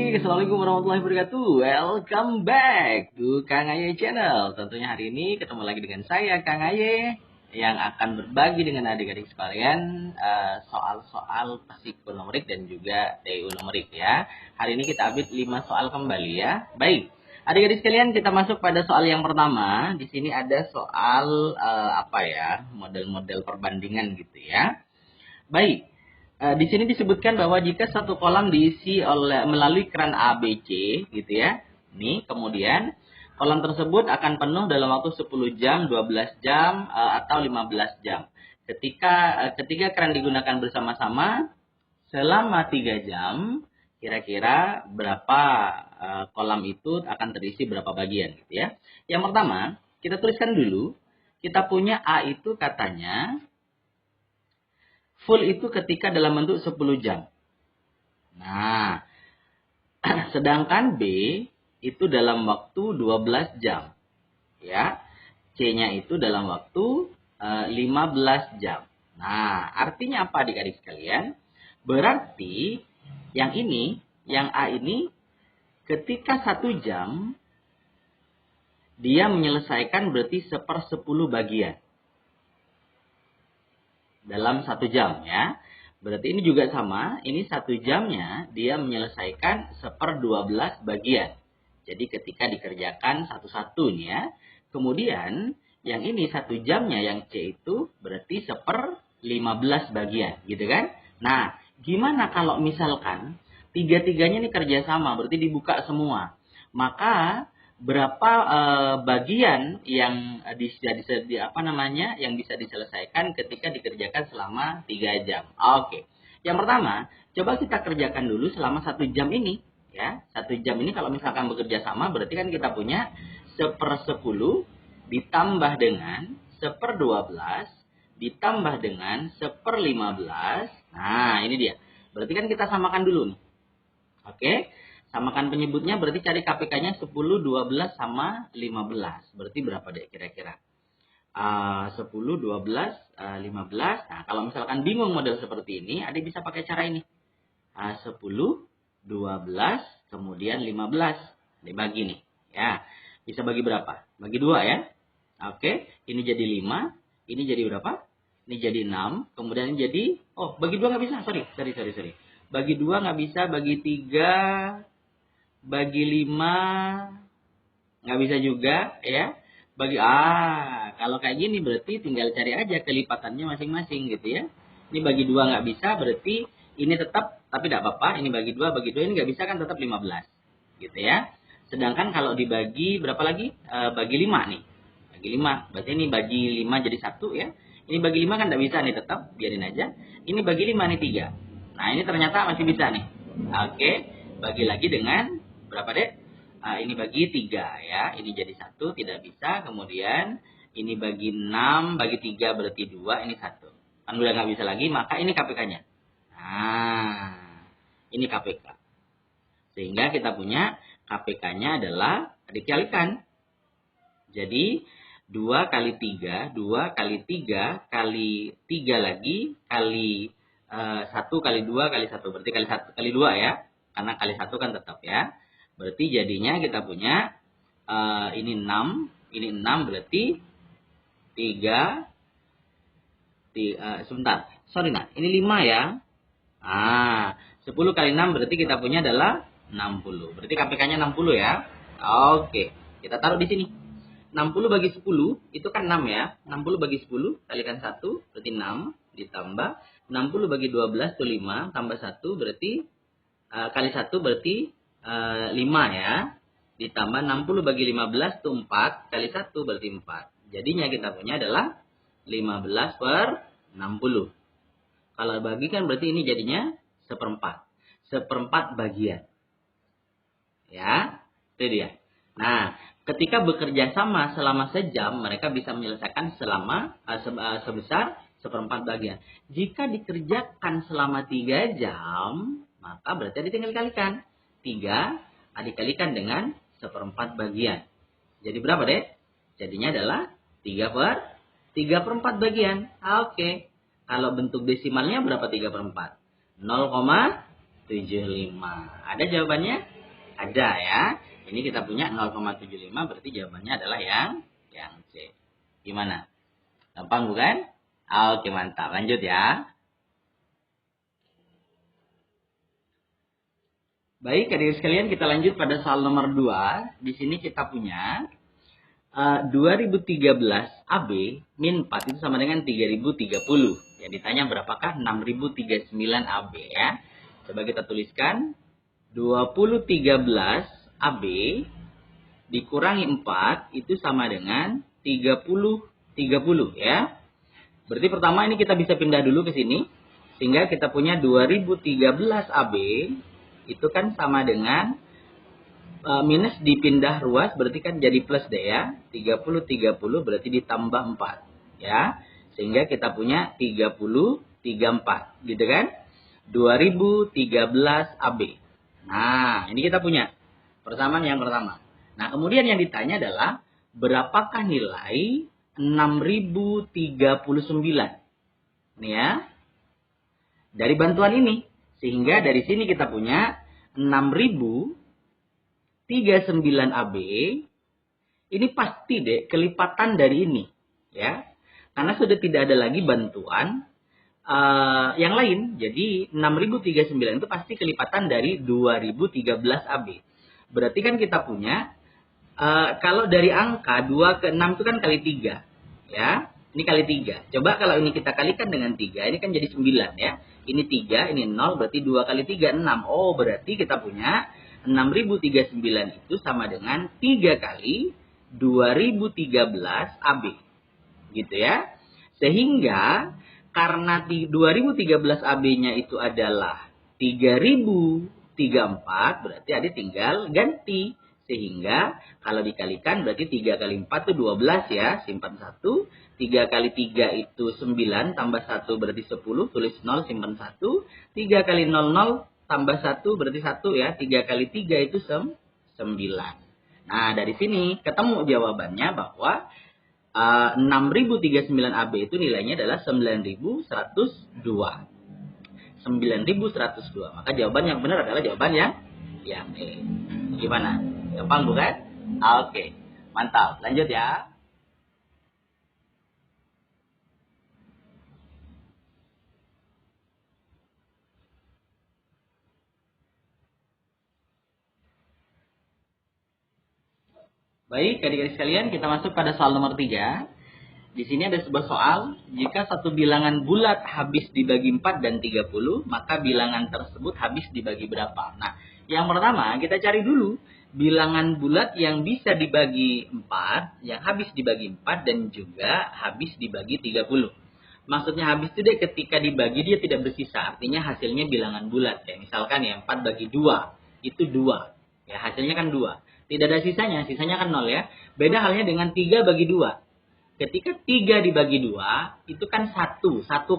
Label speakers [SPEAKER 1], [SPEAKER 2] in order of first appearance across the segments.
[SPEAKER 1] Assalamualaikum warahmatullahi wabarakatuh. Welcome back to Kang Aye Channel. Tentunya hari ini ketemu lagi dengan saya, Kang Aye, yang akan berbagi dengan adik-adik sekalian soal-soal psikonomerik dan juga TU numerik ya. Hari ini kita update 5 soal kembali ya. Baik, adik-adik sekalian, kita masuk pada soal yang pertama. Di sini ada soal model-model perbandingan gitu ya. Baik. Di sini disebutkan bahwa jika satu kolam diisi melalui keran ABC gitu ya. Nih, kemudian kolam tersebut akan penuh dalam waktu 10 jam, 12 jam atau 15 jam. Ketika keran digunakan bersama-sama selama 3 jam, kira-kira berapa kolam itu akan terisi berapa bagian gitu ya. Yang pertama, kita tuliskan dulu, kita punya A itu katanya full itu ketika dalam bentuk 10 jam. Nah, sedangkan B itu dalam waktu 12 jam. Ya, C-nya itu dalam waktu 15 jam. Nah, artinya apa adik-adik sekalian? Berarti yang ini, yang A ini, ketika 1 jam, dia menyelesaikan berarti 1/10 bagian. Dalam 1 jam ya. Berarti ini juga sama. Ini 1 jamnya dia menyelesaikan 1/12 bagian. Jadi ketika dikerjakan satu-satu nih ya. Kemudian yang ini 1 jamnya yang C itu berarti 1/15 bagian. Gitu kan. Nah, gimana kalau misalkan tiga-tiganya ini kerja sama. Berarti dibuka semua. Maka berapa bagian yang yang bisa diselesaikan ketika dikerjakan selama 3 jam. Oke. Yang pertama, coba kita kerjakan dulu selama 1 jam ini ya. 1 jam ini kalau misalkan bekerja sama berarti kan kita punya 1/10 ditambah dengan 1/12 ditambah dengan 1/15. Nah, ini dia. Berarti kan kita samakan dulu nih. Oke. Samakan penyebutnya berarti cari KPK-nya 10, 12, sama 15. Berarti berapa deh kira-kira? 10, 12, 15. Nah, kalau misalkan bingung model seperti ini, adik bisa pakai cara ini. 10, 12, kemudian 15. Dibagi nih. Ya, bisa bagi berapa? Bagi 2 ya. Oke, ini jadi 5. Ini jadi berapa? Ini jadi 6. Kemudian ini jadi, bagi 2 nggak bisa. Sorry. Bagi 2 nggak bisa, bagi 3... bagi 5 nggak bisa juga ya. Kalau kayak gini berarti tinggal cari aja kelipatannya masing-masing gitu ya. Ini bagi 2 nggak bisa, berarti ini tetap, tapi tidak apa-apa. Ini bagi 2 ini nggak bisa kan, tetap 15 gitu ya. Sedangkan kalau dibagi berapa lagi? Bagi 5 nih. Bagi 5, berarti ini bagi 5 jadi 1 ya. Ini bagi 5 kan tidak bisa nih, tetap biarin aja. Ini bagi 5 nih 3. Nah, ini ternyata masih bisa nih. Oke, bagi lagi dengan berapa dek? Ini bagi 3 ya. Ini jadi 1, tidak bisa. Kemudian ini bagi 6, bagi 3 berarti 2, ini 1. Kan udah nggak bisa lagi, maka ini KPK-nya. Nah, ini KPK. Sehingga kita punya KPK-nya adalah dikalikan. Jadi 2 kali 3, 2 kali 3 kali 3 lagi, kali 1 kali 2 kali 1. Berarti kali 1 kali 2 ya. Karena kali 1 kan tetap ya. Berarti jadinya kita punya ini 6. Ini 6 berarti 3. Sebentar. Sorry nah. Ini 5 ya. 10 kali 6 berarti kita punya adalah 60. Berarti KPK-nya 60 ya. Oke. Kita taruh di sini. 60 bagi 10 itu kan 6 ya. 60 bagi 10 kalikan 1 berarti 6. Ditambah 60 bagi 12 itu 5. Tambah 1 berarti kali 1 berarti 5 ya. Ditambah 60 bagi 15 itu 4. Kali 1 berarti 4. Jadinya kita punya adalah 15/60. Kalau bagikan berarti ini jadinya 1/4. 1/4 bagian. Ya, itu dia. Nah, ketika bekerja sama selama sejam, mereka bisa menyelesaikan sebesar 1/4 bagian. Jika dikerjakan selama 3 jam, maka berarti tinggal kalikan. 3 dikalikan dengan 1/4 bagian. Jadi berapa deh? Jadinya adalah 3/4 bagian. Oke. Kalau bentuk desimalnya berapa 3/4? 0,75. Ada jawabannya? Ada ya. Ini kita punya 0,75 berarti jawabannya adalah yang C. Gimana? Gampang bukan? Oke, mantap. Lanjut ya. Baik, adik sekalian, kita lanjut pada soal nomor 2. Di sini kita punya 2013 AB min 4 itu sama dengan 3030. Yang ditanya berapakah 6039 AB ya. Coba kita tuliskan 2013 AB dikurangi 4 itu sama dengan 30 ya. Berarti pertama ini kita bisa pindah dulu ke sini. Sehingga kita punya 2013 AB itu kan sama dengan minus dipindah ruas berarti kan jadi plus deh ya. 30 berarti ditambah 4 ya. Sehingga kita punya 30 34 gitu kan. 2013 AB. Nah, ini kita punya persamaan yang pertama. Nah, kemudian yang ditanya adalah berapakah nilai 6039? Ini ya. Dari bantuan ini. Sehingga dari sini kita punya 6039 AB. Ini pasti deh kelipatan dari ini. Ya. Karena sudah tidak ada lagi bantuan yang lain. Jadi 6039 itu pasti kelipatan dari 2013 AB. Berarti kan kita punya kalau dari angka 2 ke 6 itu kan kali 3. Ya, ini kali 3. Coba kalau ini kita kalikan dengan 3, ini kan jadi 9 ya. Ini 3, ini 0, berarti 2 kali 3, 6. Oh, berarti kita punya 6039 itu sama dengan 3 kali 2013 AB. Gitu ya. Sehingga karena 2013 AB-nya itu adalah 3034, berarti ada tinggal ganti. Sehingga kalau dikalikan berarti 3 kali 4 itu 12 ya, simpan 1. 3 kali 3 itu 9, tambah 1 berarti 10, tulis 0, simpan 1. 3 kali 00 tambah 1 berarti 1 ya, 3 kali 3 itu 9. Nah, dari sini ketemu jawabannya bahwa 6039 AB itu nilainya adalah 9102. 9102. Maka jawaban yang benar adalah jawaban yang E. Gimana? Gampang bukan? Oke. Mantap. Lanjut ya. Baik, adik-adik sekalian, kita masuk pada soal nomor 3. Di sini ada sebuah soal, jika satu bilangan bulat habis dibagi 4 dan 30, maka bilangan tersebut habis dibagi berapa? Nah, yang pertama kita cari dulu bilangan bulat yang bisa dibagi 4, yang habis dibagi 4 dan juga habis dibagi 30. Maksudnya habis itu dia ketika dibagi dia tidak bersisa, artinya hasilnya bilangan bulat. Ya, misalkan ya 4 bagi 2, itu 2. Ya, hasilnya kan 2. Tidak ada sisanya, sisanya kan 0 ya. Beda halnya dengan 3 bagi 2. Ketika 3 dibagi 2, itu kan 1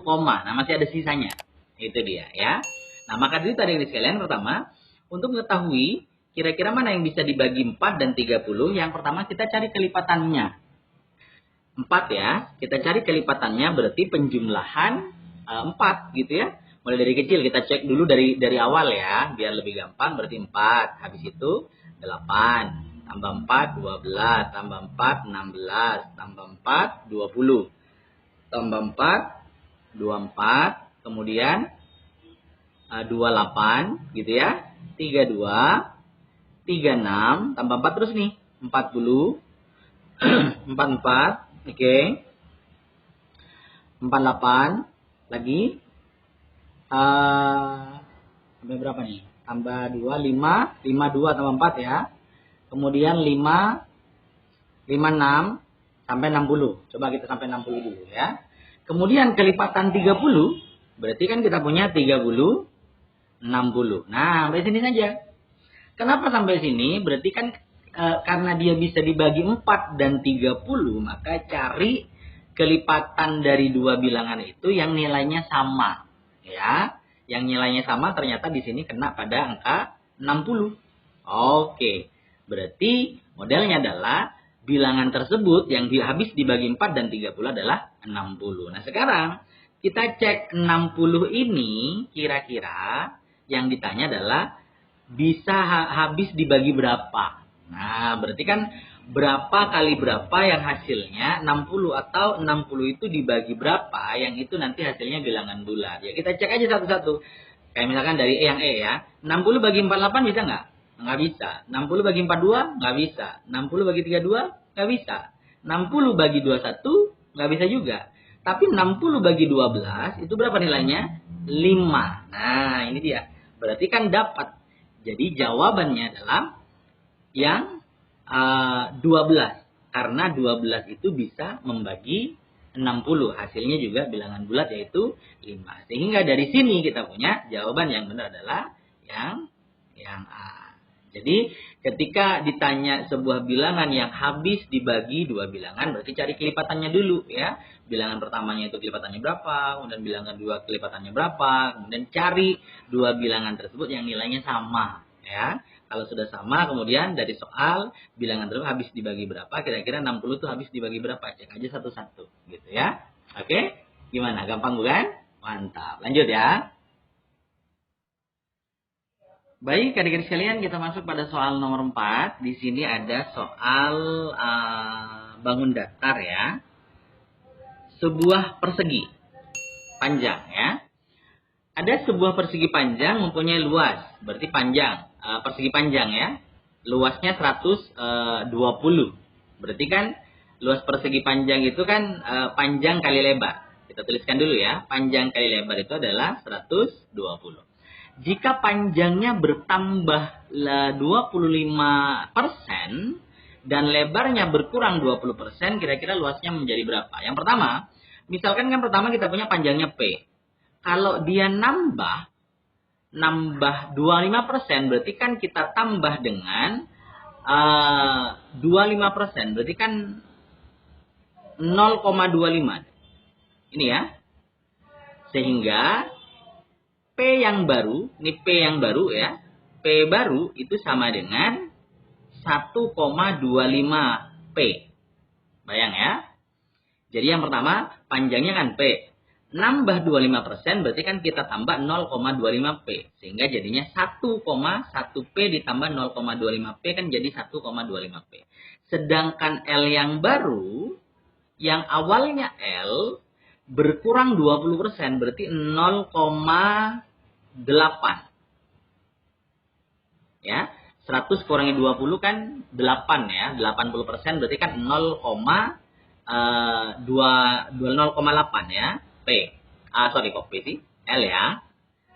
[SPEAKER 1] koma. Nah, masih ada sisanya. Itu dia ya. Nah, maka itu tadi sekalian pertama, untuk mengetahui kira-kira mana yang bisa dibagi 4 dan 30, yang pertama kita cari kelipatannya. 4 ya, kita cari kelipatannya berarti penjumlahan 4 gitu ya. Mulai dari kecil kita cek dulu dari awal ya, biar lebih gampang. Berarti 4, habis itu 8, tambah 4, 12, tambah 4, 16, tambah 4, 20, tambah 4, 24, kemudian 28, gitu ya, 32, 36, tambah 4 terus nih, 40, 44, oke, 48, lagi, sampai berapa nih? Tambah 2, 5, 52 tambah 4 ya. Kemudian 5, 56, sampai 60. Coba kita sampai 60 dulu ya. Kemudian kelipatan 30, berarti kan kita punya 30, 60. Nah, sampai sini saja. Kenapa sampai sini? Berarti kan karena dia bisa dibagi 4 dan 30, maka cari kelipatan dari dua bilangan itu yang nilainya sama. Ya. Yang nilainya sama ternyata di sini kena pada angka 60. Oke. Berarti modelnya adalah bilangan tersebut yang habis dibagi 4 dan 30 adalah 60. Nah, sekarang kita cek 60 ini kira-kira yang ditanya adalah bisa habis dibagi berapa. Nah, berarti kan berapa kali berapa yang hasilnya 60 atau 60 itu dibagi berapa yang itu nanti hasilnya bilangan bulat. Ya kita cek aja satu-satu. Kayak misalkan dari yang E ya. 60 bagi 48 bisa nggak? Nggak bisa. 60 bagi 42 nggak bisa. 60 bagi 32 nggak bisa. 60 bagi 21 nggak bisa juga. Tapi 60 bagi 12 itu berapa nilainya? 5. Nah ini dia. Berarti kan dapat. Jadi jawabannya adalah yang 12. Karena 12 itu bisa membagi 60. Hasilnya juga bilangan bulat yaitu 5. Sehingga dari sini kita punya jawaban yang benar adalah yang A. Jadi ketika ditanya sebuah bilangan yang habis dibagi dua bilangan, berarti cari kelipatannya dulu ya. Bilangan pertamanya itu kelipatannya berapa, kemudian bilangan kedua kelipatannya berapa, kemudian cari dua bilangan tersebut yang nilainya sama ya. Kalau sudah sama, kemudian dari soal bilangan tersebut habis dibagi berapa, kira-kira 60 itu habis dibagi berapa, cek aja satu-satu gitu ya. Oke, gimana? Gampang bukan? Mantap. Lanjut ya. Baik, adik-adik sekalian, kita masuk pada soal nomor 4. Di sini ada soal bangun datar ya. Sebuah persegi panjang ya. Ada sebuah persegi panjang mempunyai luas, berarti panjang, persegi panjang ya. Luasnya 120. Berarti kan luas persegi panjang itu kan panjang kali lebar. Kita tuliskan dulu ya, panjang kali lebar itu adalah 120. Jika panjangnya bertambah 25% dan lebarnya berkurang 20%, kira-kira luasnya menjadi berapa? Yang pertama, misalkan kan pertama kita punya panjangnya P. Kalau dia nambah 25%, berarti kan kita tambah dengan 25%, berarti kan 0,25. Ini ya. Sehingga P yang baru, ini P yang baru ya. P baru itu sama dengan 1,25 P. Bayang ya. Jadi yang pertama panjangnya kan P. Nambah 25% berarti kan kita tambah 0,25 P. Sehingga jadinya 1,1 P ditambah 0,25 P kan jadi 1,25 P. Sedangkan L yang baru, yang awalnya L berkurang 20% berarti 0,8. Ya, 100 kurangi 20 kan 8 ya, 80% berarti kan 0,8 ya, P. Kok P sih? L ya.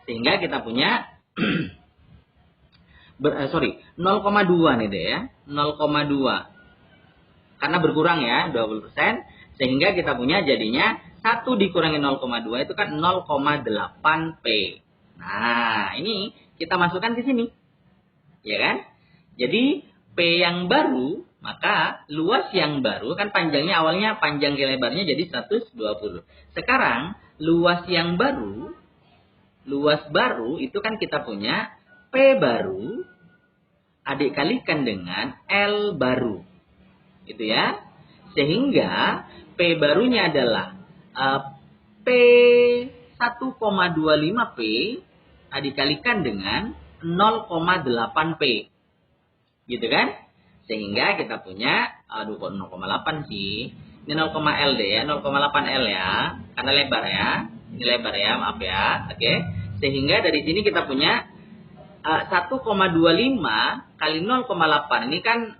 [SPEAKER 1] Sehingga kita punya 0,2 nih deh ya, 0,2. Karena berkurang ya 20%, sehingga kita punya jadinya 1 dikurangi 0,2 itu kan 0,8 P. Nah, ini kita masukkan di sini. Ya kan? Jadi P yang baru, maka luas yang baru kan panjangnya awalnya panjang ke lebarnya jadi 120. Sekarang luas yang baru, luas baru itu kan kita punya P baru adik kalikan dengan L baru. Gitu ya. Sehingga P barunya adalah P 1,25 P dikalikan dengan 0,8 P. Gitu kan? Sehingga kita punya, kok 0,8 sih. Ini 0,L deh ya, 0,8 L ya. Karena lebar ya. Ini lebar ya, maaf ya. Oke. Sehingga dari sini kita punya 1,25 kali 0,8. Ini kan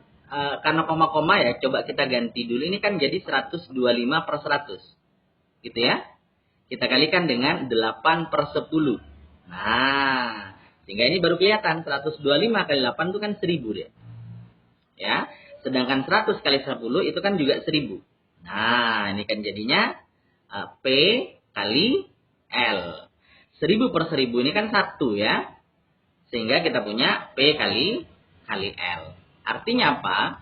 [SPEAKER 1] karena koma-koma ya, coba kita ganti dulu. Ini kan jadi 125 per 100. Gitu ya. Kita kalikan dengan 8 per 10. Nah, sehingga ini baru kelihatan 125 kali 8 itu kan 1000 deh. Ya. Sedangkan 100 kali 10 itu kan juga 1000. Nah, ini kan jadinya P kali L. 1000 per 1000 ini kan 1 ya. Sehingga kita punya P kali L. Artinya apa?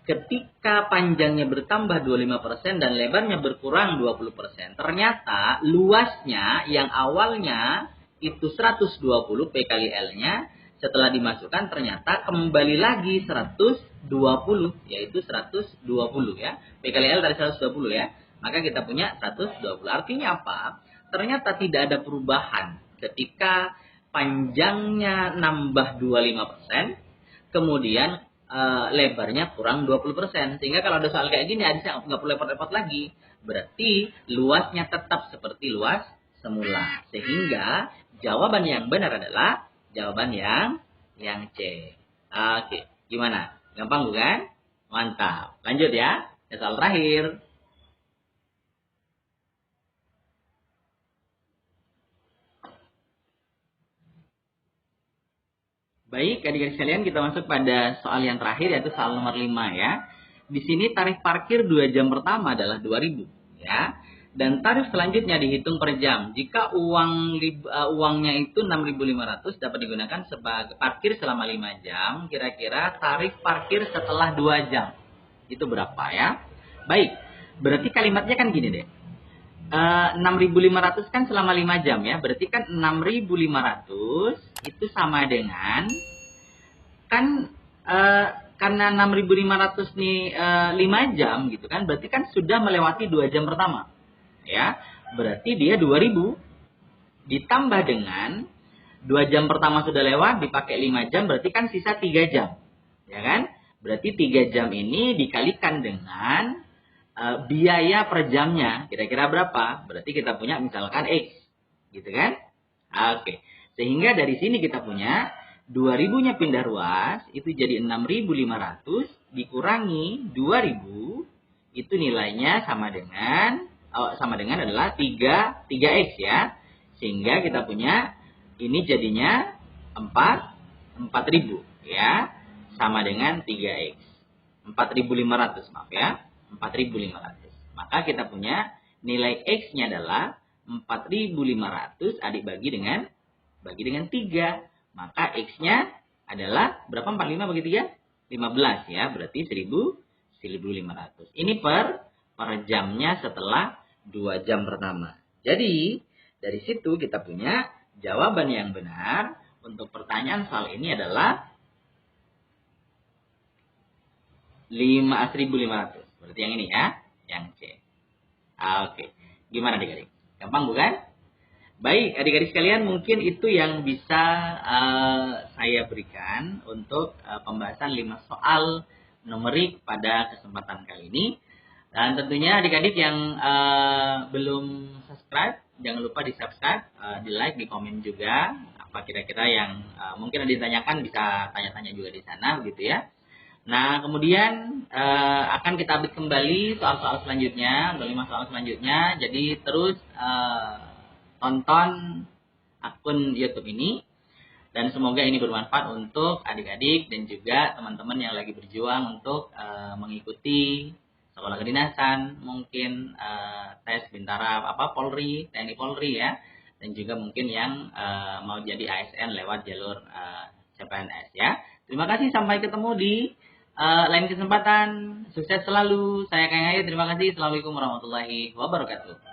[SPEAKER 1] Ketika panjangnya bertambah 25% dan lebarnya berkurang 20%, ternyata luasnya yang awalnya itu 120 P kali L-nya, setelah dimasukkan ternyata kembali lagi 120, yaitu 120 ya. P kali L dari 120 ya. Maka kita punya 120. Artinya apa? Ternyata tidak ada perubahan ketika panjangnya nambah 25%, kemudian lebarnya kurang 20%. Sehingga kalau ada soal kayak gini, Adisa nggak perlu repot-repot lagi. Berarti luasnya tetap seperti luas semula. Sehingga jawaban yang benar adalah jawaban yang C. Oke, gimana? Gampang bukan? Mantap. Lanjut ya. Soal terakhir. Baik, adik-adik sekalian, kita masuk pada soal yang terakhir, yaitu soal nomor 5 ya. Di sini tarif parkir 2 jam pertama adalah 2.000 ya. Dan tarif selanjutnya dihitung per jam. Jika uangnya itu 6.500 dapat digunakan sebagai parkir selama 5 jam, kira-kira tarif parkir setelah 2 jam itu berapa ya? Baik, berarti kalimatnya kan gini deh. 6.500 kan selama 5 jam ya. Berarti kan 6.500 itu sama dengan kan karena 6.500 nih 5 jam gitu kan, berarti kan sudah melewati 2 jam pertama. Ya. Berarti dia 2.000 ditambah dengan 2 jam pertama sudah lewat dipakai 5 jam, berarti kan sisa 3 jam. Ya kan? Berarti 3 jam ini dikalikan dengan biaya per jamnya kira-kira berapa? Berarti kita punya misalkan X. Gitu kan? Oke. Sehingga dari sini kita punya 2.000-nya pindah ruas itu jadi 6.500 dikurangi 2.000 itu nilainya sama dengan adalah 3x ya. Sehingga kita punya ini jadinya 4.000 ya. Sama dengan 3x. 4.500 maaf ya. 4.500. Maka kita punya nilai X-nya adalah 4.500 bagi dengan 3. Maka X-nya adalah berapa? 45 bagi 3? 15 ya. Berarti 1.500. Ini per jamnya setelah 2 jam pertama. Jadi dari situ kita punya jawaban yang benar untuk pertanyaan soal ini adalah 1.500. Berarti yang ini ya, yang C. Oke. Gimana adik-adik? Gampang bukan? Baik, adik-adik sekalian, mungkin itu yang bisa saya berikan untuk pembahasan 5 soal numerik pada kesempatan kali ini. Dan tentunya adik-adik yang belum subscribe, jangan lupa di-subscribe, di-like, di-komen juga. Apa kira-kira yang mungkin ada ditanyakan, bisa tanya-tanya juga di sana, begitu ya. Nah, kemudian akan kita update kembali soal-soal selanjutnya, 5 soal selanjutnya. Jadi terus tonton akun YouTube ini. Dan semoga ini bermanfaat untuk adik-adik dan juga teman-teman yang lagi berjuang untuk mengikuti sekolah kedinasan, mungkin tes bintara Polri, TNI Polri ya. Dan juga mungkin yang mau jadi ASN lewat jalur CPNS ya. Terima kasih, sampai ketemu di lain kesempatan. Sukses selalu. Saya Kang Ayu. Terima kasih. Assalamualaikum warahmatullahi wabarakatuh.